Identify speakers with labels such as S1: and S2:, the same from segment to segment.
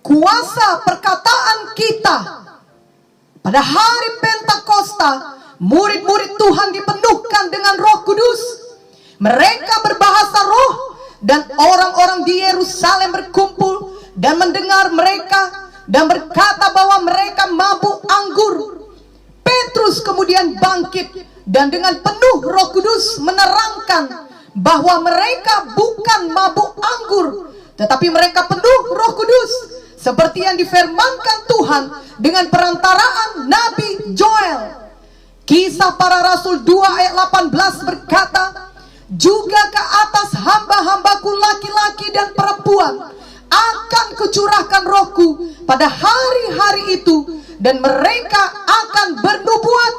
S1: kuasa perkataan kita. Pada hari Pentakosta, murid-murid Tuhan dipenuhkan dengan Roh Kudus. Mereka berbahasa roh, dan orang-orang di Yerusalem berkumpul dan mendengar mereka dan berkata bahwa mereka mabuk anggur. Petrus kemudian bangkit dan dengan penuh Roh Kudus menerangkan bahwa mereka bukan mabuk anggur, tetapi mereka penuh Roh Kudus, seperti yang difirmankan Tuhan dengan perantaraan Nabi Joel. Kisah Para Rasul 2 ayat 18 berkata, juga ke atas hamba-hambaku laki-laki dan perempuan akan kucurahkan rohku pada hari-hari itu, dan mereka akan bernubuat.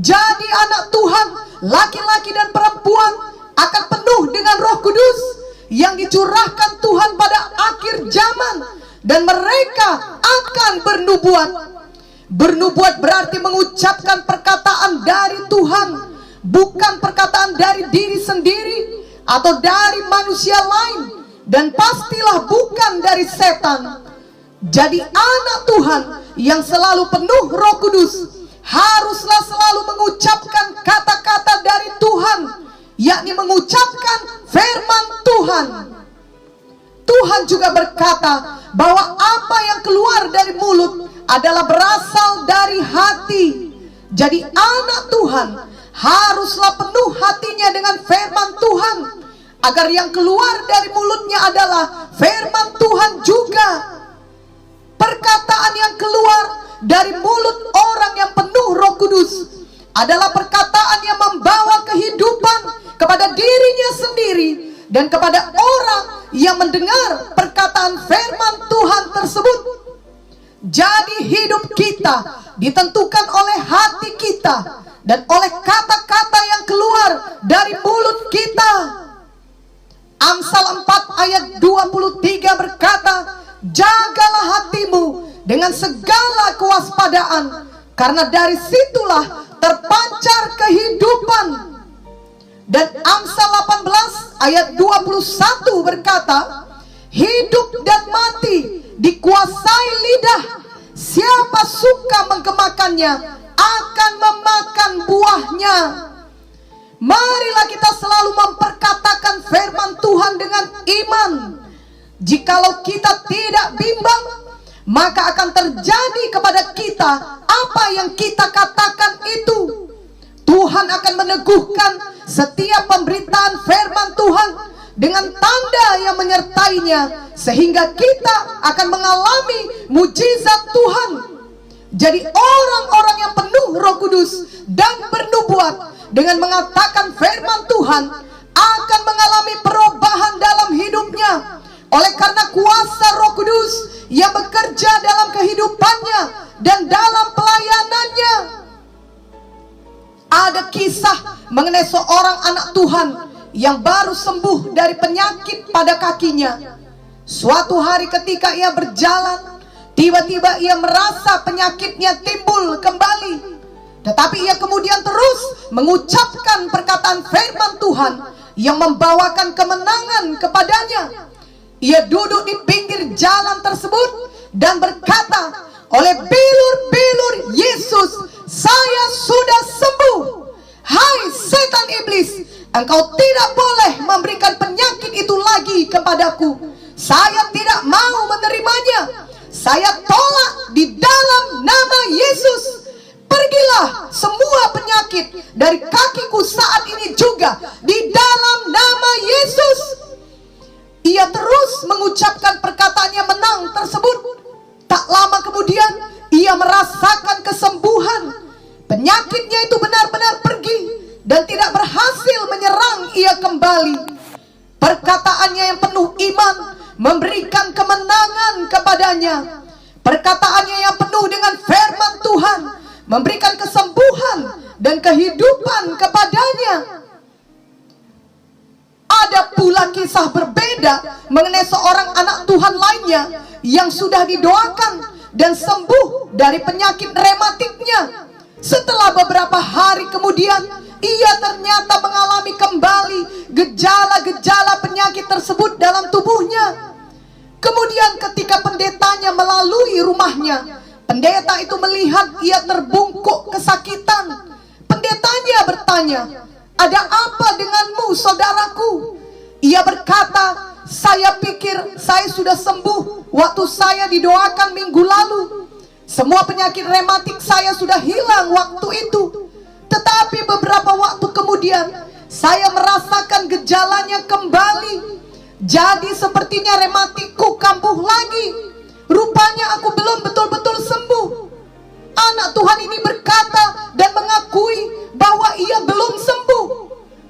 S1: Jadi anak Tuhan, laki-laki dan perempuan akan penuh dengan Roh Kudus yang dicurahkan Tuhan pada akhir zaman, dan mereka akan bernubuat. Bernubuat berarti mengucapkan perkataan dari Tuhan, bukan perkataan dari diri sendiri atau dari manusia lain, dan pastilah bukan dari setan. Jadi anak Tuhan yang selalu penuh Roh Kudus haruslah selalu mengucapkan kata-kata dari Tuhan, yakni mengucapkan firman Tuhan. Tuhan juga berkata bahwa apa yang keluar dari mulut adalah berasal dari hati. Jadi anak Tuhan haruslah penuh hatinya dengan firman Tuhan, agar yang keluar dari mulutnya adalah firman Tuhan juga. Perkataan yang keluar dari mulut orang yang penuh Roh Kudus adalah perkataan yang membawa kehidupan kepada dirinya sendiri dan kepada orang yang mendengar perkataan firman Tuhan tersebut. Jadi hidup kita ditentukan oleh hati kita dan oleh kata-kata yang keluar dari mulut kita. Amsal 4 ayat 23 berkata, jagalah hatimu dengan segala kewaspadaan, karena dari situlah terpancar kehidupan. Dan Amsal 18 ayat 21 berkata, hidup dan mati dikuasai lidah. Siapa suka menggemakannya akan memakan buahnya. Marilah kita selalu memperkatakan firman Tuhan dengan iman. Jikalau kita tidak bimbang, maka akan terjadi kepada kita apa yang kita katakan itu. Tuhan akan meneguhkan setiap pemberitaan firman Tuhan dengan tanda yang menyertainya, sehingga kita akan mengalami mujizat Tuhan. Jadi orang-orang yang penuh Roh Kudus dan bernubuat dengan mengatakan firman Tuhan akan mengalami perubahan dalam hidupnya, oleh karena kuasa Roh Kudus yang bekerja dalam kehidupannya dan dalam pelayanannya. Ada kisah mengenai seorang anak Tuhan yang baru sembuh dari penyakit pada kakinya. Suatu hari ketika ia berjalan, tiba-tiba ia merasa penyakitnya timbul kembali. Tetapi ia kemudian terus mengucapkan perkataan firman Tuhan yang membawakan kemenangan kepadanya. Ia duduk di pinggir jalan tersebut dan berkata, oleh bilur-bilur Yesus saya sudah sembuh. Hai setan iblis, engkau tidak boleh memberikan penyakit itu lagi kepadaku. Saya tidak mau menerimanya. Saya tolak di dalam nama Yesus. Pergilah semua penyakit dari kakiku saat ini juga di dalam nama Yesus. Ia terus mengucapkan perkataannya menang tersebut. Tak lama kemudian ia merasakan kesembuhan. Penyakitnya itu benar-benar pergi dan tidak berhasil menyerang ia kembali. Perkataannya yang penuh iman memberikan kemenangan kepadanya. Perkataannya yang penuh dengan firman Tuhan memberikan kesembuhan dan kehidupan kepadanya. Ada pula kisah berbeda mengenai seorang anak Tuhan lainnya yang sudah didoakan dan sembuh dari penyakit rematiknya. Setelah beberapa hari kemudian, ia ternyata mengalami kembali gejala-gejala penyakit tersebut dalam tubuhnya. Kemudian ketika pendetanya melalui rumahnya, pendeta itu melihat ia terbungkuk kesakitan. Pendetanya bertanya, "Ada apa denganmu, saudaraku?" Ia berkata, "Saya pikir saya sudah sembuh waktu saya didoakan minggu lalu. Semua penyakit rematik saya sudah hilang waktu itu. Tetapi beberapa waktu kemudian saya merasakan gejalanya kembali. Jadi sepertinya rematikku kambuh lagi. Rupanya aku belum betul-betul sembuh." Anak Tuhan ini berkata dan mengakui bahwa ia belum sembuh.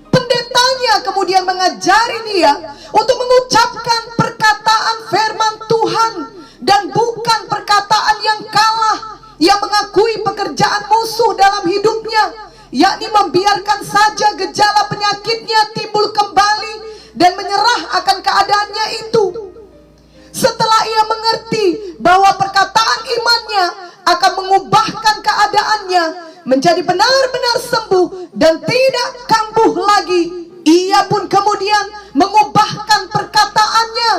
S1: Pendetanya kemudian mengajari dia untuk mengucapkan perkataan firman Tuhan dan bukan perkataan yang kalah, yang mengakui pekerjaan musuh dalam hidupnya, yakni membiarkan saja gejala penyakitnya timbul kembali dan menyerah akan keadaannya itu. Setelah ia mengerti bahwa perkataan imannya akan mengubahkan keadaannya menjadi benar-benar sembuh dan tidak kambuh lagi, ia pun kemudian mengubahkan perkataannya.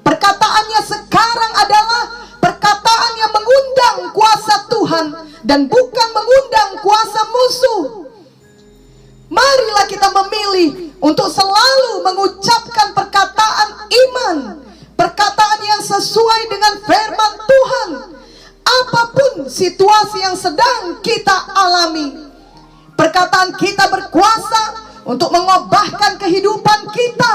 S1: Perkataannya sekarang adalah perkataan yang mengundang kuasa Tuhan dan bukan mengundang kuasa musuh. Marilah kita memilih untuk selalu mengucapkan perkataan iman, perkataan yang sesuai dengan firman Tuhan. Apapun situasi yang sedang kita alami, perkataan kita berkuasa untuk mengubahkan kehidupan kita.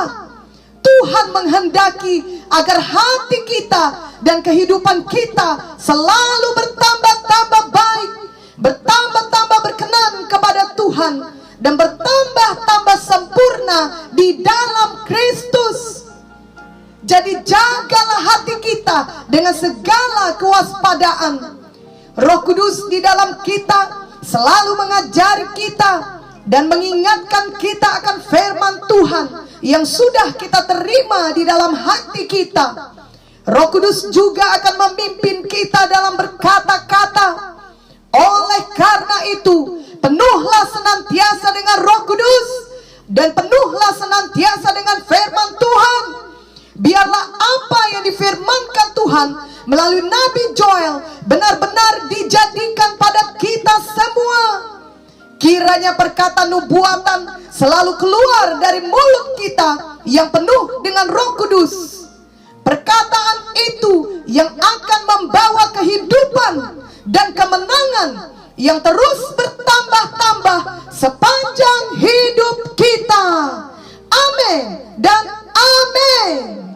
S1: Tuhan menghendaki agar hati kita dan kehidupan kita selalu bertambah-tambah baik, bertambah-tambah berkenan kepada Tuhan, dan bertambah-tambah sempurna di dalam Kristus. Jadi jagalah hati kita dengan segala kewaspadaan. Roh Kudus di dalam kita selalu mengajari kita dan mengingatkan kita akan firman Tuhan yang sudah kita terima di dalam hati kita. Roh Kudus juga akan memimpin kita dalam berkata-kata. Oleh karena itu, penuhlah senantiasa dengan Roh Kudus dan penuhlah senantiasa dengan firman Tuhan. Biarlah apa yang difirmankan Tuhan melalui Nabi Joel benar-benar dijadikan pada kita semua. Kiranya perkataan nubuatan selalu keluar dari mulut kita yang penuh dengan Roh Kudus. Perkataan itu yang akan membawa kehidupan dan kemenangan yang terus bertambah-tambah sepanjang hidup kita. Amin dan amin.